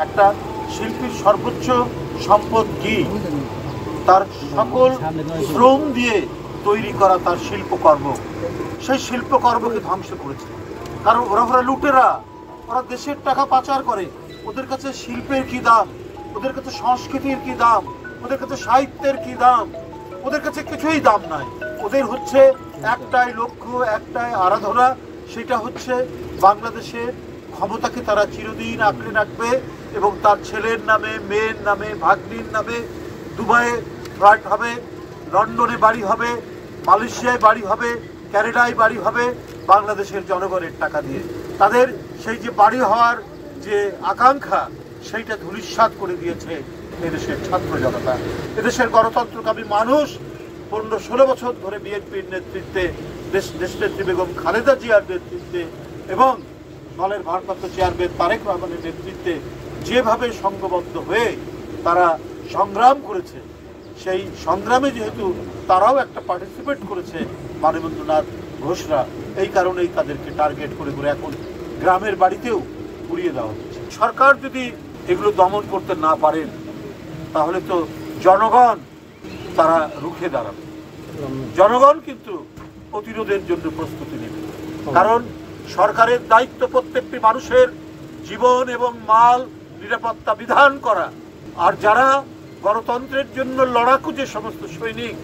একটা শিল্পীর সর্বোচ্চ সম্পদ কি? তার সকল শ্রম দিয়ে তৈরি করা তার শিল্পকর্ম, সেই শিল্পকর্মকে ধ্বংস করেছে। কারণ ওরা লুটেরা, ওরা দেশের টাকা পাচার করে। ওদের কাছে শিল্পের কি দাম, ওদের কাছে সংস্কৃতির কি দাম, ওদের কাছে সাহিত্যের কি দাম, ওদের কাছে কিছুই দাম নাই। ওদের হচ্ছে একটাই লক্ষ্য, একটাই আরাধনা, সেটা হচ্ছে বাংলাদেশের ক্ষমতাকে তারা চিরদিন আঁকড়ে রাখবে এবং তার ছেলের নামে, মেয়ের নামে, ভাগ্নির নামে দুবাইয়ে ফ্ল্যাট হবে, লন্ডনে বাড়ি হবে, মালয়েশিয়ায় বাড়ি হবে, ক্যানাডায় বাড়ি হবে বাংলাদেশের জনগণের টাকা দিয়ে। তাদের সেই যে বাড়ি হওয়ার যে আকাঙ্ক্ষা, সেইটা ধূলিসাৎ করে দিয়েছে এদেশের ছাত্র জনতা। এদেশের গণতন্ত্রকামী মানুষ 15-16 বছর ধরে বিএনপির নেতৃত্বে, দেশনেত্রী বেগম খালেদা জিয়ার নেতৃত্বে এবং দলের ভারপ্রাপ্ত চেয়ারম্যান তারেক রহমানের নেতৃত্বে যেভাবে সংঘবদ্ধ হয়ে তারা সংগ্রাম করেছে, সেই সংগ্রামে যেহেতু তারাও একটা পার্টিসিপেট করেছে মানবেন্দ্রনাথ ঘোষরা, এই কারণেই তাদেরকে টার্গেট করে করে এখন গ্রামের বাড়িতেও পুড়িয়ে দেওয়া হচ্ছে। সরকার যদি এগুলো দমন করতে না পারেন তাহলে তো জনগণ তারা রুখে দাঁড়াবে। জনগণ কিন্তু প্রতিরোধের জন্য প্রস্তুতি নেবে, কারণ সরকারের দায়িত্ব প্রত্যেকটি মানুষের জীবন এবং মাল নিরাপত্তা বিধান করা। আর যারা গণতন্ত্রের জন্য লড়াকু যে সমস্ত সৈনিক,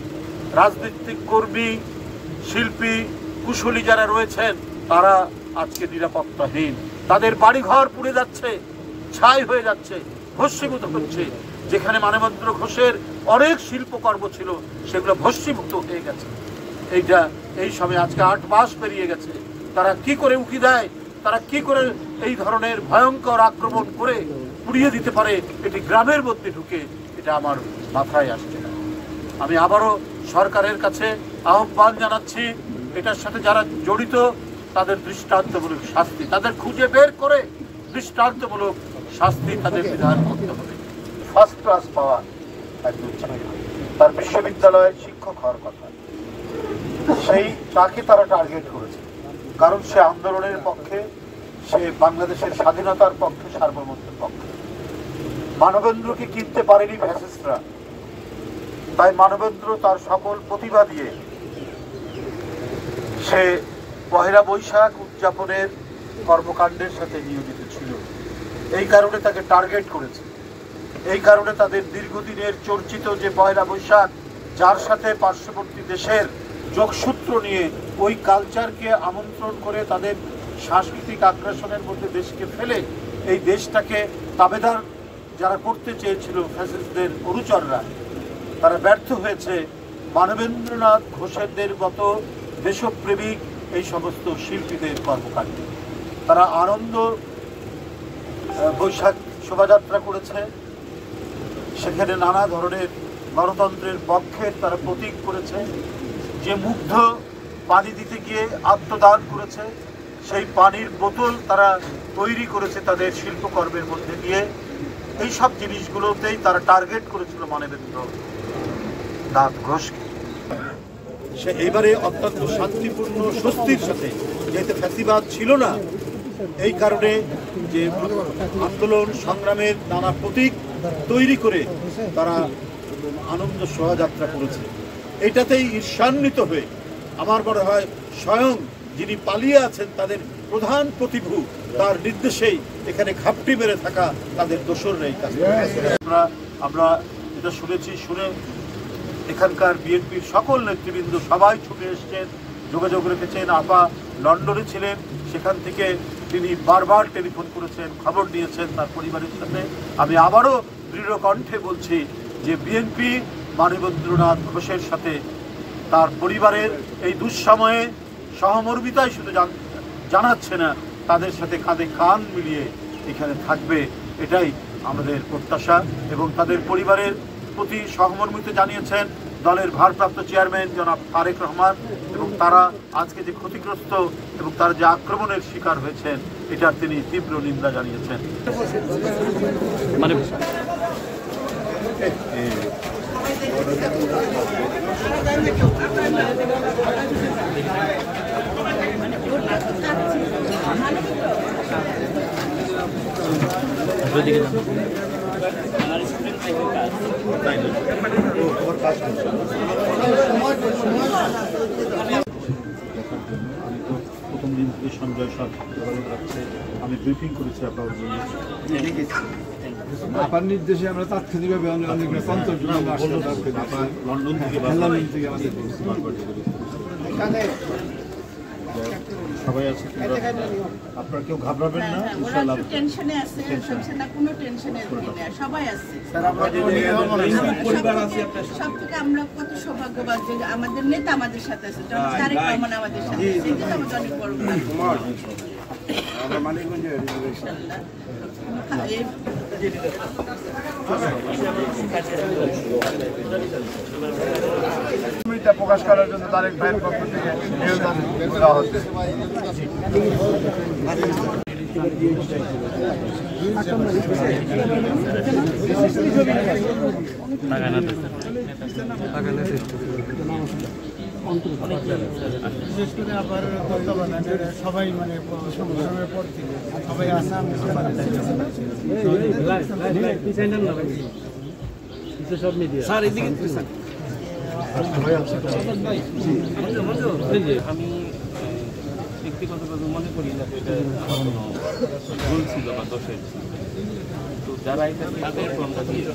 রাজনৈতিক কর্মী, শিল্পী, কুশলী যারা রয়েছেন, তারা আজকে নিরাপত্তাহীন। তাদের বাড়িঘর পুড়ে যাচ্ছে, ছাই হয়ে যাচ্ছে, ভস্মীভূত হচ্ছে। যেখানে মানবেন্দ্র ঘোষের অনেক শিল্পকর্ম ছিল সেগুলো ভস্মীভূত হয়ে গেছে। এই সময় আজকে 8 মাস পেরিয়ে গেছে। তারা কি করে উকি দেয়, তারা কি করে এই ধরনের ভয়ঙ্কর আক্রমণ করে পুড়িয়ে দিতে পারে এটি গ্রামের মধ্যে ঢুকে, এটা আমার মাথায় আসছে না। আমি আবারও সরকারের কাছে আহ্বান জানাচ্ছি, এটার সাথে যারা জড়িত তাদের দৃষ্টান্তমূলক শাস্তি, তাদের খুঁজে বের করে দৃষ্টান্তমূলক শাস্তি তাদের বিধান করতে হবে। ফার্স্ট ক্লাস পাওয়া একজন তার বিশ্ববিদ্যালয়ের শিক্ষক হওয়ার কথা, তাকে তারা টার্গেট করেছে। কারণ সে আন্দোলনের পক্ষে, সে বাংলাদেশের স্বাধীনতার পক্ষে, সার্বভৌমত্বের পক্ষে। মানবেন্দ্রকে কিনতে পারেনি ফ্যাসিস্টরা, তাই মানবেন্দ্র তার সকল প্রতিভা দিয়ে সে পহেলা বৈশাখ উদযাপনের কর্মকাণ্ডের সাথে নিয়োজিত ছিল। এই কারণে তাকে টার্গেট করেছে। এই কারণে তাদের দীর্ঘদিনের চর্চিত যে পহেলা বৈশাখ, যার সাথে পার্শ্ববর্তী দেশের যোগসূত্র নিয়ে ওই কালচারকে আমন্ত্রণ করে তাদের সাংস্কৃতিক আগ্রাসনের মধ্যে দেশকে ফেলে এই দেশটাকে তাবেদার যারা করতে চেয়েছিল ফ্যাসিস্টদের অনুচররা, তারা ব্যর্থ হয়েছে। মানবেন্দ্রনাথ ঘোষেরদের মতো দেশপ্রেমিক এই সমস্ত শিল্পীদের কর্মকাণ্ডে তারা আনন্দ বৈশাখ শোভাযাত্রা করেছে, সেখানে নানা ধরনের গণতন্ত্রের পক্ষের তারা প্রতীক করেছে। যে মুগ্ধ পানি দিতে গিয়ে আত্মদান করেছে, সেই পানির বোতল তারা তৈরি করেছে তাদের শিল্পকর্মের মধ্যে দিয়ে। এই সব জিনিসগুলোতেই তারা টার্গেট করেছিল মানবেন্দ্রনাথ ঘোষকে। সে এবারে অত্যন্ত শান্তিপূর্ণ স্বস্তির সাথে, যেহেতু ফ্যাসিবাদ ছিল না, এই কারণে যে আন্দোলন সংগ্রামের নানা প্রতীক তৈরি করে তারা আনন্দ শোভাযাত্রা করেছে। এটাতেই ঈর্ষান্বিত হয়ে আমার মনে হয় স্বয়ং যিনি পালিয়ে আছেন তাদের প্রধান প্রতিভূ, তার নির্দেশেই এখানে ঘাপটি মেরে থাকা তাদের দোসররাই কাজ করেছে। আমরা এটা শুনেছি, শুনে এখানকার বিএনপির সকল নেতৃবৃন্দ সবাই ছুটে এসছেন, যোগাযোগ রেখেছেন। আপা লন্ডনে ছিলেন, সেখান থেকে তিনি বারবার টেলিফোন করেছেন, খবর নিয়েছেন তার পরিবারের সাথে। আমি আবারও দৃঢ় কণ্ঠে বলছি যে বিএনপি মানবেন্দ্রনাথ ঘোষের সাথে, তার পরিবারের এই দুঃসময়ে সহমর্মিতাই শুধু জানাচ্ছে না, তাদের সাথে কাঁধে কাঁধ মিলিয়ে এখানে থাকবে, এটাই আমাদের প্রত্যাশা। এবং তাদের পরিবারের প্রতি সহমর্মিতা জানিয়েছেন দলের ভারপ্রাপ্ত চেয়ারম্যান জনাব তারেক রহমান, এবং তারা আজকে যে ক্ষতিগ্রস্ত এবং তারা যে আক্রমণের শিকার হয়েছেন এটার তিনি তীব্র নিন্দা জানিয়েছেন। মানে প্রথম দিন থেকে সঞ্জয় সব রাখছে, আমি ব্রিফিং করেছি আপনার জন্য। আপনার নির্দেশে আমরা তাৎক্ষণিকভাবে অনেক লন্ডন থেকে সবাই আছে, আপনারা কেউ ঘাবড়াবেন না, ইনশাআল্লাহ। টেনশনে আছে, না কোনো টেনশনে সবাই আছে। সব থেকে আমরা কত সৌভাগ্যবান যে আমাদের নেতা আমাদের সাথে আছে, তারেক রহমান আমাদের সাথে আছে, এটা আমাদের অনেক বড় প্রকাশ করার জন্য তারেক ভাইয়ের পক্ষ থেকে নিবেদন দেওয়া হচ্ছে। বিশেষ করে আবার তত্ত্বাবধানের সবাই মানে সংগ্রামের পর থেকে সবাই আসাম আমি ব্যক্তিগতভাবে মনে করি না এটা ভুল ছিল বা দোষের ছিল, তো যারা এটা তাদের আমরা দিয়ে